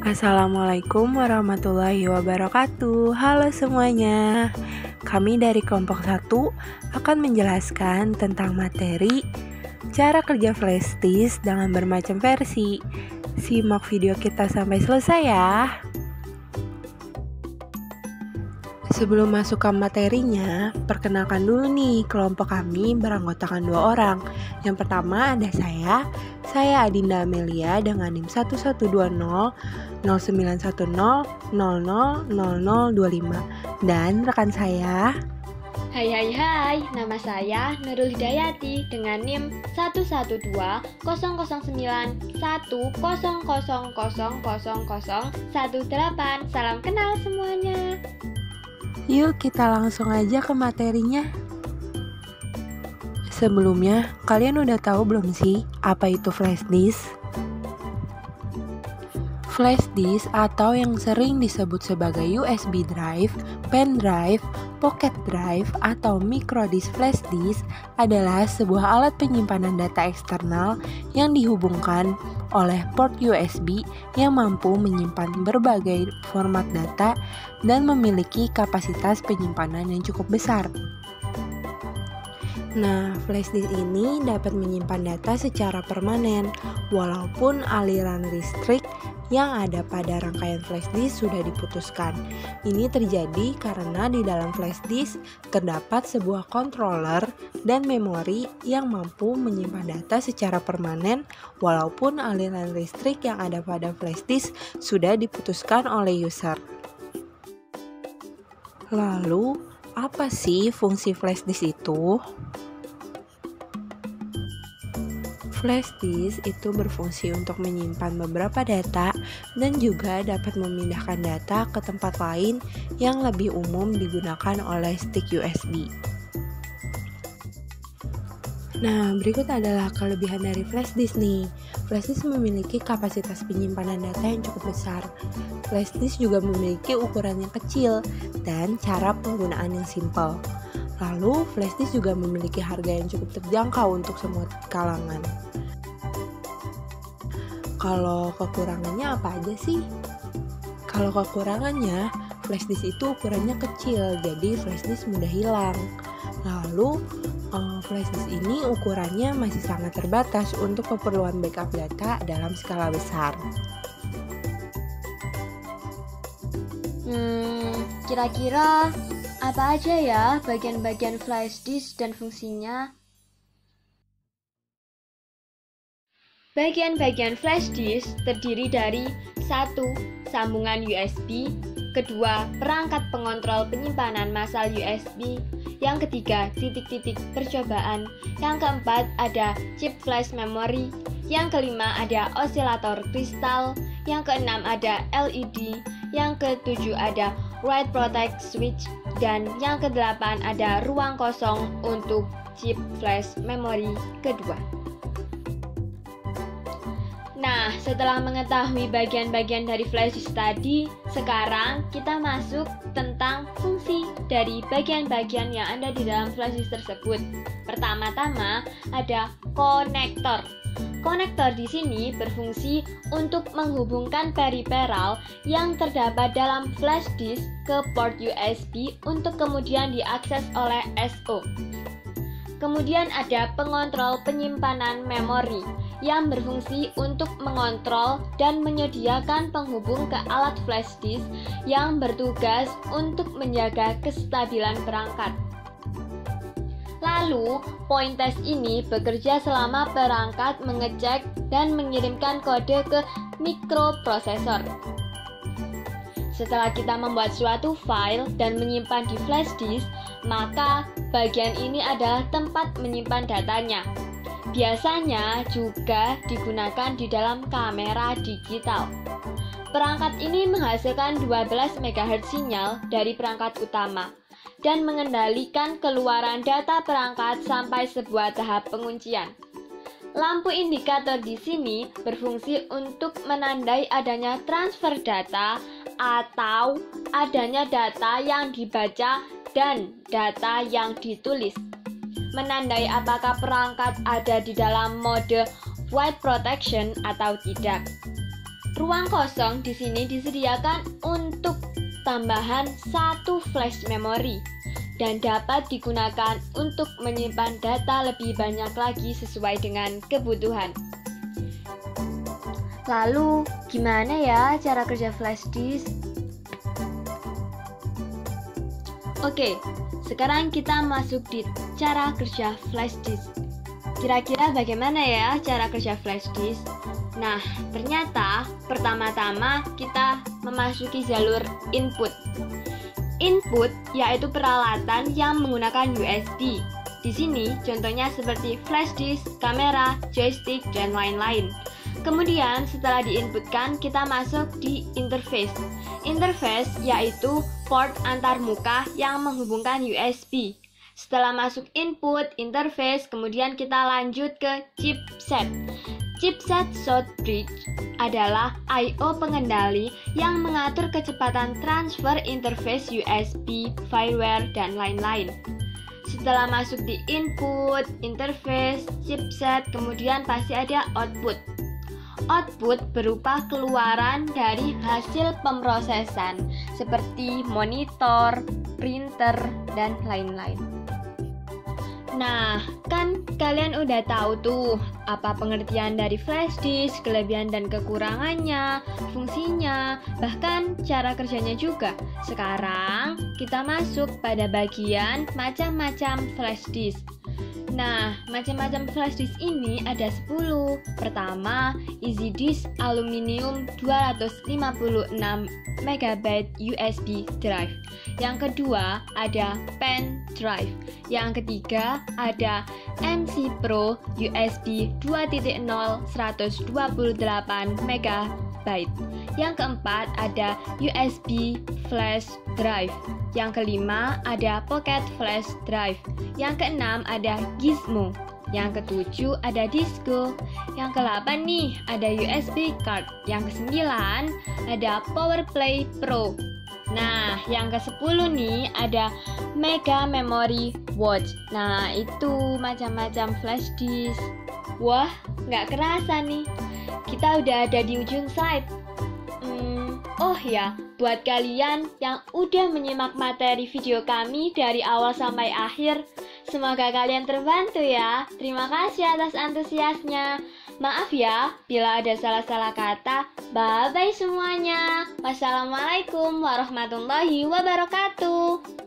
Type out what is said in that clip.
Assalamualaikum warahmatullahi wabarakatuh. Halo semuanya. Kami dari kelompok 1 akan menjelaskan tentang materi cara kerja flash disk dengan bermacam versi. Simak video kita sampai selesai ya. Sebelum masuk ke materinya, perkenalkan dulu nih, kelompok kami beranggotakan 2 orang. Yang pertama ada saya Adinda Amelia dengan NIM 11100910000025 dan rekan saya. Hai, nama saya Nurul Hidayati dengan NIM 1120000000018. Salam kenal semuanya. Yuk kita langsung aja ke materinya. Sebelumnya, kalian udah tahu belum sih apa itu flash disk? Flash disk atau yang sering disebut sebagai USB drive, pen drive, pocket drive, atau micro disk flash disk adalah sebuah alat penyimpanan data eksternal yang dihubungkan oleh port USB yang mampu menyimpan berbagai format data dan memiliki kapasitas penyimpanan yang cukup besar. Nah, flash disk ini dapat menyimpan data secara permanen, walaupun aliran listrik yang ada pada rangkaian flash disk sudah diputuskan. Ini terjadi karena di dalam flash disk terdapat sebuah controller dan memori yang mampu menyimpan data secara permanen, walaupun aliran listrik yang ada pada flash disk sudah diputuskan oleh user. Lalu, apa sih fungsi flash disk itu? Flash disk itu berfungsi untuk menyimpan beberapa data dan juga dapat memindahkan data ke tempat lain yang lebih umum digunakan oleh stick USB. Nah, berikut adalah kelebihan dari flash disk nih. Flash disk memiliki kapasitas penyimpanan data yang cukup besar. Flash disk juga memiliki ukuran yang kecil dan cara penggunaan yang simpel. Lalu, flash disk juga memiliki harga yang cukup terjangkau untuk semua kalangan. Kalau kekurangannya apa aja sih? Kalau kekurangannya, flash disk itu ukurannya kecil, jadi flash disk mudah hilang. Lalu, flash disk ini ukurannya masih sangat terbatas untuk keperluan backup data dalam skala besar. Kira-kira apa aja ya bagian-bagian flash disk dan fungsinya? Bagian-bagian flash disk terdiri dari 1. Sambungan USB, 2. Perangkat pengontrol penyimpanan massal USB, yang ketiga titik-titik percobaan, yang keempat ada chip flash memory, yang kelima ada osilator kristal, yang keenam ada LED, yang ketujuh ada write protect switch, dan yang kedelapan ada ruang kosong untuk chip flash memory kedua. Nah, setelah mengetahui bagian-bagian dari flash disk tadi, sekarang kita masuk tentang fungsi dari bagian-bagian yang ada di dalam flash disk tersebut. Pertama-tama ada konektor. Konektor di sini berfungsi untuk menghubungkan periferal yang terdapat dalam flash disk ke port USB untuk kemudian diakses oleh SO. Kemudian ada pengontrol penyimpanan memori yang berfungsi untuk mengontrol dan menyediakan penghubung ke alat flash disk yang bertugas untuk menjaga kestabilan perangkat. Lalu, point test ini bekerja selama perangkat mengecek dan mengirimkan kode ke mikroprosesor. Setelah kita membuat suatu file dan menyimpan di flash disk, maka bagian ini adalah tempat menyimpan datanya. Biasanya juga digunakan di dalam kamera digital. Perangkat ini menghasilkan 12 MHz sinyal dari perangkat utama dan mengendalikan keluaran data perangkat sampai sebuah tahap penguncian. Lampu indikator di sini berfungsi untuk menandai adanya transfer data atau adanya data yang dibaca dan data yang ditulis. Menandai apakah perangkat ada di dalam mode write protection atau tidak. ruang kosong di sini disediakan untuk tambahan 1 flash memory dan dapat digunakan untuk menyimpan data lebih banyak lagi sesuai dengan kebutuhan. Lalu, gimana ya cara kerja flash disk? Oke, sekarang kita masuk di cara kerja flash disk. Kira-kira bagaimana ya cara kerja flash disk? Nah, ternyata pertama-tama kita memasuki jalur input. Input yaitu peralatan yang menggunakan USB. Di sini contohnya seperti flash disk, kamera, joystick, dan lain-lain. Kemudian setelah diinputkan, kita masuk di interface. Interface yaitu port antarmuka yang menghubungkan USB. Setelah masuk input, interface, kemudian kita lanjut ke chipset. Chipset short bridge adalah I/O pengendali yang mengatur kecepatan transfer interface USB, firmware, dan lain-lain. Setelah masuk di input, interface, chipset, kemudian pasti ada output. Output berupa keluaran dari hasil pemrosesan seperti monitor, printer, dan lain-lain. Nah, kan kalian udah tahu tuh apa pengertian dari flash disk, kelebihan dan kekurangannya, fungsinya, bahkan cara kerjanya juga. Sekarang kita masuk pada bagian macam-macam flash disk. Nah, macam-macam flash disk ini ada 10. Pertama, EasyDisk aluminium 256 MB USB drive. Yang kedua, ada pen drive. Yang ketiga, ada MC Pro USB 2.0 128 MB. Yang keempat, ada USB flash drive. Yang kelima, ada pocket flash drive. Yang keenam, ada Gizmo. Yang ketujuh, ada Disco. Yang ke-8 nih, ada USB card. Yang ke-9, ada PowerPlay Pro. Nah, yang ke-10 nih, ada Mega Memory Watch. Nah, itu macam-macam flash disk. Wah, nggak kerasa nih, kita udah ada di ujung slide. Oh ya, buat kalian yang udah menyimak materi video kami dari awal sampai akhir, semoga kalian terbantu ya. Terima kasih atas antusiasnya. Maaf ya, bila ada salah-salah kata. Bye-bye semuanya. Wassalamualaikum warahmatullahi wabarakatuh.